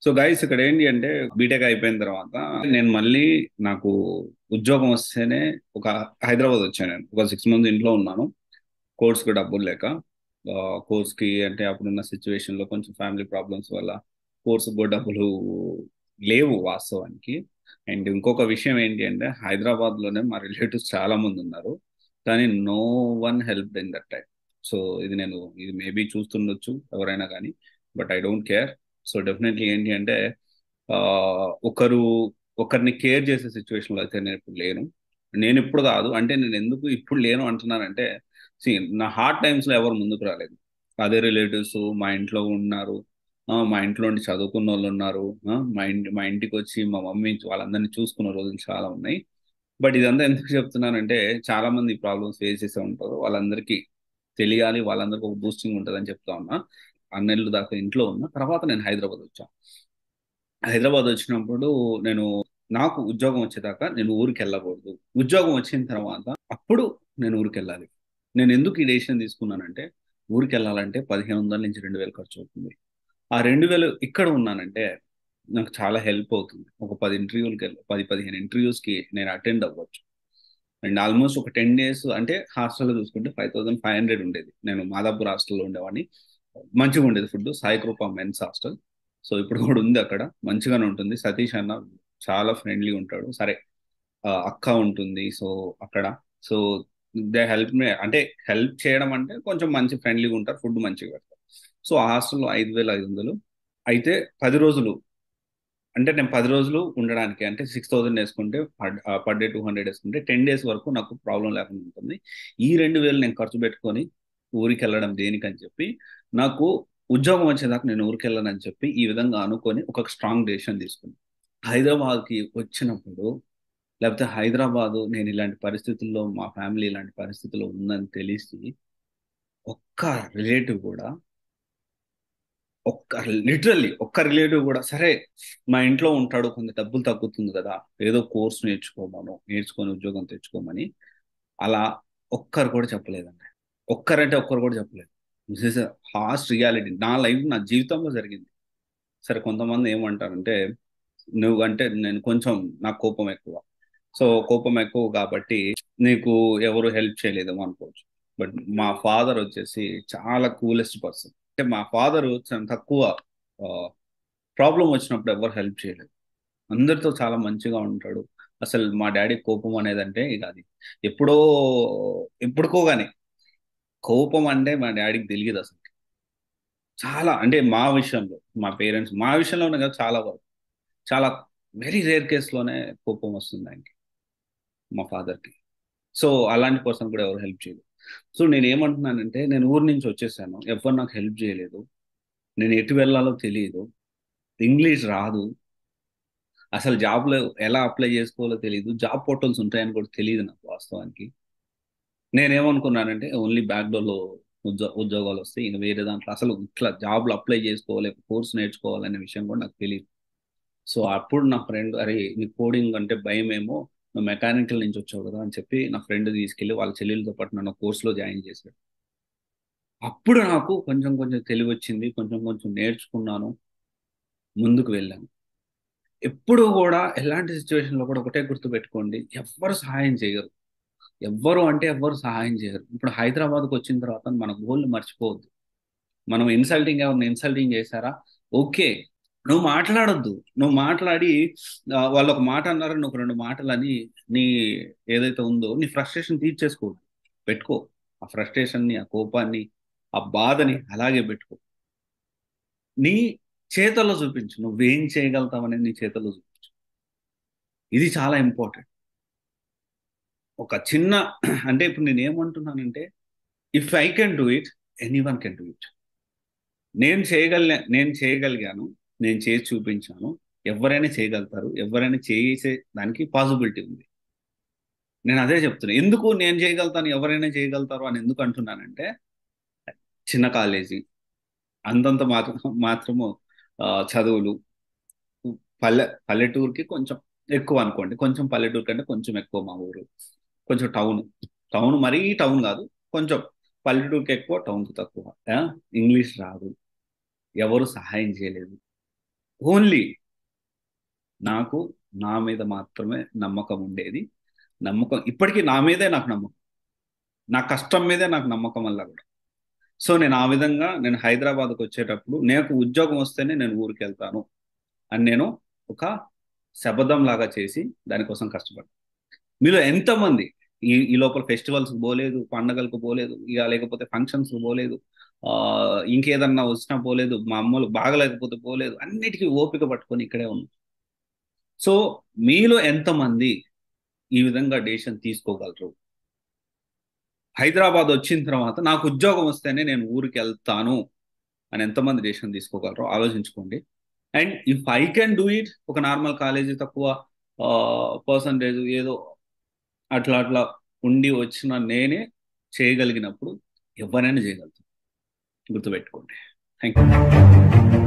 So guys ఇక్కడ ఏంటి అంటే బీటెక్ అయిపోయిన తర్వాత నేను మళ్ళీ నాకు ఉద్యోగం వస్తేనే ఒక హైదరాబాద్ వచ్చాను. నేను ఒక 6 మంత్స్ ఇంట్లో ఉన్నాను. కోర్స్కి డబ్బులు లేక కోర్స్కి అంటే అప్పుడున్న సిచ్యువేషన్ లో కొంచెం ఫ్యామిలీ ప్రాబ్లమ్స్ వల్ల కోర్స్ కూడా డబ్బులు లేవు వాస్తవానికి. అండ్ ఇంకొక విషయం ఏంటి అంటే హైదరాబాద్ లోనే మా రిలేటివ్స్ చాలా మంది ఉన్నారు, కానీ no one help in that time. So ఇది మేబీ చూస్తుండొచ్చు ఎవరైనా కానీ, but I don't care. So definitely ఏంటి అంటే ఆ, ఒకరు ఒకరిని కేర్ చేసే సిచ్యువేషన్లో అయితే నేను ఇప్పుడు లేను. నేను ఇప్పుడు కాదు అంటే నేను ఎందుకు ఇప్పుడు లేను అంటున్నానంటే, నా హార్డ్ టైమ్స్ లో ఎవరు ముందుకు రాలేదు. అదే రిలేటివ్స్ మా ఇంట్లో ఉన్నారు. మా ఇంట్లో ఉండి చదువుకున్న వాళ్ళు ఉన్నారు. మా ఇంటికి వచ్చి మా మమ్మీ వాళ్ళందరినీ చూసుకున్న రోజులు చాలా ఉన్నాయి. బట్ ఇదంతా ఎందుకు చెప్తున్నానంటే, చాలా మంది ప్రాబ్లమ్స్ ఫేస్ చేసే ఉంటారు. వాళ్ళందరికీ తెలియాలి, వాళ్ళందరికీ ఒక బూస్టింగ్ ఉంటుందని చెప్తా ఉన్నా. అన్నెళ్ళు దాకా ఇంట్లో ఉన్న తర్వాత నేను హైదరాబాద్ వచ్చాను. హైదరాబాద్ వచ్చినప్పుడు నేను నాకు ఉద్యోగం వచ్చేదాకా నేను ఊరికి వెళ్ళకూడదు. ఉద్యోగం వచ్చిన తర్వాత అప్పుడు నేను ఊరికి వెళ్ళాలి. నేను ఎందుకు ఈ డెసిషన్ తీసుకున్నానంటే, ఊరికి వెళ్ళాలంటే 1500 నుంచి 2000 ఖర్చు అవుతుంది. ఆ 2000 ఇక్కడ ఉన్నానంటే నాకు చాలా హెల్ప్ అవుతుంది. ఒక 10 15 ఇంటర్వ్యూస్కి నేను అటెండ్ అవ్వచ్చు. అండ్ ఆల్మోస్ట్ ఒక 10 days అంటే హాస్టల్లో చూసుకుంటే 5500 ఉండేది. నేను మాదాపూర్ హాస్టల్లో ఉండేవాడిని. మంచిగా ఉండేది ఫుడ్, సాయి కృప మెన్స్ హాస్టల్. సో ఇప్పుడు కూడా ఉంది అక్కడ, మంచిగానే ఉంటుంది. సతీష్ అన్న చాలా ఫ్రెండ్లీ ఉంటాడు. సరే, అక్క ఉంటుంది సో అక్కడ. సో దే హెల్ప్ మీ అంటే హెల్ప్ చేయడం అంటే కొంచెం మంచి ఫ్రెండ్లీగా ఉంటారు, ఫుడ్ మంచిగా పెడతారు. సో ఆ హాస్టల్లో 5500 అయితే 10 రోజులు, అంటే నేను 10 రోజులు ఉండడానికి అంటే 6000 వేసుకుంటే పర్ డే 200 వేసుకుంటే 10 days వరకు నాకు ప్రాబ్లం లేకుండా ఉంటుంది. ఈ 2000 నేను ఖర్చు పెట్టుకొని ఊరికి వెళ్ళడం దేనికని చెప్పి, నాకు ఉద్యోగం వచ్చేదాకా నేను ఊరికి వెళ్ళనని చెప్పి ఈ విధంగా అనుకొని ఒక స్ట్రాంగ్ డెసిషన్ తీసుకున్నాను. హైదరాబాద్కి వచ్చినప్పుడు, లేకపోతే హైదరాబాదు నేను ఇలాంటి పరిస్థితుల్లో మా ఫ్యామిలీ ఇలాంటి పరిస్థితుల్లో ఉందని తెలిసి ఒక్క రిలేటివ్ కూడా, ఒక్క రిలేటివ్ కూడా సరే మా ఇంట్లో ఉంటాడు కొంత డబ్బులు తగ్గుతుంది కదా, ఏదో కోర్స్ నేర్చుకొని ఉద్యోగం తెచ్చుకోమని అలా ఒక్కరు కూడా చెప్పలేదండి. ఒక్కరు కూడా చెప్పలేదు. This is harsh reality. నా జీవితంలో జరిగింది. సరే, కొంతమంది ఏమంటారంటే, నువ్వు అంటే నేను కొంచెం నాకు కోపం ఎక్కువ. సో కోపం ఎక్కువ కాబట్టి నీకు ఎవరు హెల్ప్ చేయలేదేమో అనుకోవచ్చు. బట్ మా ఫాదర్ వచ్చేసి చాలా కూలెస్ట్ పర్సన్. అంటే మా ఫాదర్ చాలా తక్కువ ప్రాబ్లం వచ్చినప్పుడు ఎవరు హెల్ప్ చేయలేదు. అందరితో చాలా మంచిగా ఉంటాడు. అసలు మా డాడీ కోపం అనేదంటే ఇక అది ఎప్పుడో ఎప్పుడుకో గాని, కోపం అంటే మా డాడీకి తెలియదు అసలు. చాలా అంటే మా విషయంలోనే కాదు, చాలా వరకు చాలా వెరీ రేర్ కేసులోనే కోపం వస్తుంది ఆయనకి, మా ఫాదర్కి. సో అలాంటి పర్సన్ కూడా ఎవరు హెల్ప్ చేయలేదు. సో నేను ఏమంటున్నానంటే, నేను ఊరి నుంచి వచ్చేసాను, ఎవరు నాకు హెల్ప్ చేయలేదు. నేను ఎటు వెళ్ళాలో తెలియదు, ఇంగ్లీష్ రాదు, అసలు జాబ్లో ఎలా అప్లై చేసుకోవాలో తెలియదు, జాబ్ పోర్టల్స్ ఉంటాయని కూడా తెలియదు నాకు వాస్తవానికి. నేనేమనుకున్నానంటే ఓన్లీ బ్యాక్డోర్లో ఉద్యోగాలు వస్తాయి, ఇంకా వేరే దాంట్లో అసలు ఇట్లా జాబ్లు అప్లై చేసుకోవాలి, కోర్స్ నేర్చుకోవాలనే విషయం కూడా నాకు తెలియదు. సో అప్పుడు నా ఫ్రెండ్, అరే నీ కోడింగ్ అంటే భయమేమో, నువ్వు మెకానికల్ నుంచి వచ్చావు కదా అని చెప్పి నా ఫ్రెండ్ తీసుకెళ్లి వాళ్ళ చెల్లెలతో పాటు నన్ను కోర్సులో జాయిన్ చేశాడు. అప్పుడు నాకు కొంచెం కొంచెం తెలివి వచ్చింది, కొంచెం కొంచెం నేర్చుకున్నాను, ముందుకు వెళ్ళాను. ఎప్పుడు కూడా ఎలాంటి సిచ్యువేషన్ లో కూడా ఒకటే గుర్తు పెట్టుకోండి, ఎవ్వరు సహాయం చేయరు. ఎవ్వరు అంటే ఎవ్వరు సహాయం చేయరు. ఇప్పుడు హైదరాబాద్కి వచ్చిన తర్వాత మన గోల్ని మర్చిపోవద్దు. మనం ఎవరిని ఇన్సల్టింగ్ చేశారా, ఓకే, నువ్వు మాట్లాడొద్దు. నువ్వు మాట్లాడి వాళ్ళు ఒక మాట అన్నారని నువ్వు రెండు మాటలని నీ ఏదైతే ఉందో నీ ఫ్రస్ట్రేషన్ తీర్చేసుకో, పెట్టుకో. ఆ ఫ్రస్ట్రేషన్ని, ఆ కోపాన్ని, ఆ బాధని అలాగే పెట్టుకో. నీ చేతల్లో చూపించు, నువ్వేం చేయగలుగుతావు అనేది నీ చేతల్లో చూపించు. ఇది చాలా ఇంపార్టెంట్. ఒక చిన్న అంటే ఇప్పుడు నేను ఏమంటున్నానంటే, if I can do it, anyone can do it. నేను చేయగలిగాను, నేను చేసి చూపించాను. ఎవరైనా చేయగలుగుతారు, ఎవరైనా చేసే దానికి పాసిబిలిటీ ఉంది. నేను అదే చెప్తున్నా. ఎందుకు నేను చేయగలుగుతాను, ఎవరైనా చేయగలుగుతారు అని ఎందుకు అంటున్నానంటే, చిన్న కాలేజీ, అంతంత మాత్రము చదువులు, పల్లెటూరుకి కొంచెం ఎక్కువ అనుకోండి, కొంచెం పల్లెటూరు కంటే కొంచెం ఎక్కువ మా ఊరు. కొంచెం టౌన్, టౌన్ మరీ టౌన్ కాదు, కొంచెం పల్లెటూరుకి ఎక్కువ, టౌన్కి తక్కువ. ఇంగ్లీష్ రాదు, ఎవరు సహాయం చేయలేదు. ఓన్లీ నాకు నా మీద మాత్రమే నమ్మకం ఉండేది. నమ్మకం ఇప్పటికీ నా మీదే నాకు నమ్మకం. నా కష్టం మీదే నాకు నమ్మకం వల్ల కూడా. సో నేను ఆ విధంగా నేను హైదరాబాద్కి వచ్చేటప్పుడు నాకు ఉద్యోగం వస్తేనే నేను ఊరికి వెళ్తాను అని నేను ఒక శపథం లాగా చేసి దానికోసం కష్టపడ్డాను. మీలో ఎంతమంది ఈ లోపల ఫెస్టివల్స్ పోలేదు, పండగలకు పోలేదు, ఇక లేకపోతే ఫంక్షన్స్ పోలేదు, ఇంకేదన్నా వచ్చినా పోలేదు, మా అమ్మలు బాగలేకపోతే పోలేదు, అన్నిటికీ ఓపిక పట్టుకొని ఇక్కడే ఉన్నాం. సో మీలో ఎంతమంది ఈ విధంగా డెసిషన్ తీసుకోగలరు? హైదరాబాద్ వచ్చిన తర్వాత నాకు ఉద్యోగం వస్తేనే నేను ఊరికి వెళ్తాను అని ఎంతమంది డెసిషన్ తీసుకోగలరో ఆలోచించుకోండి. And if I can do it, ఒక నార్మల్ కాలేజీ తక్కువ పర్సంటేజ్ ఏదో అట్లా అట్లా ఉండి వచ్చిన నేనే చేయగలిగినప్పుడు ఎవరైనా చేయగలుగుతాను. గుర్తుపెట్టుకోండి. Thank you.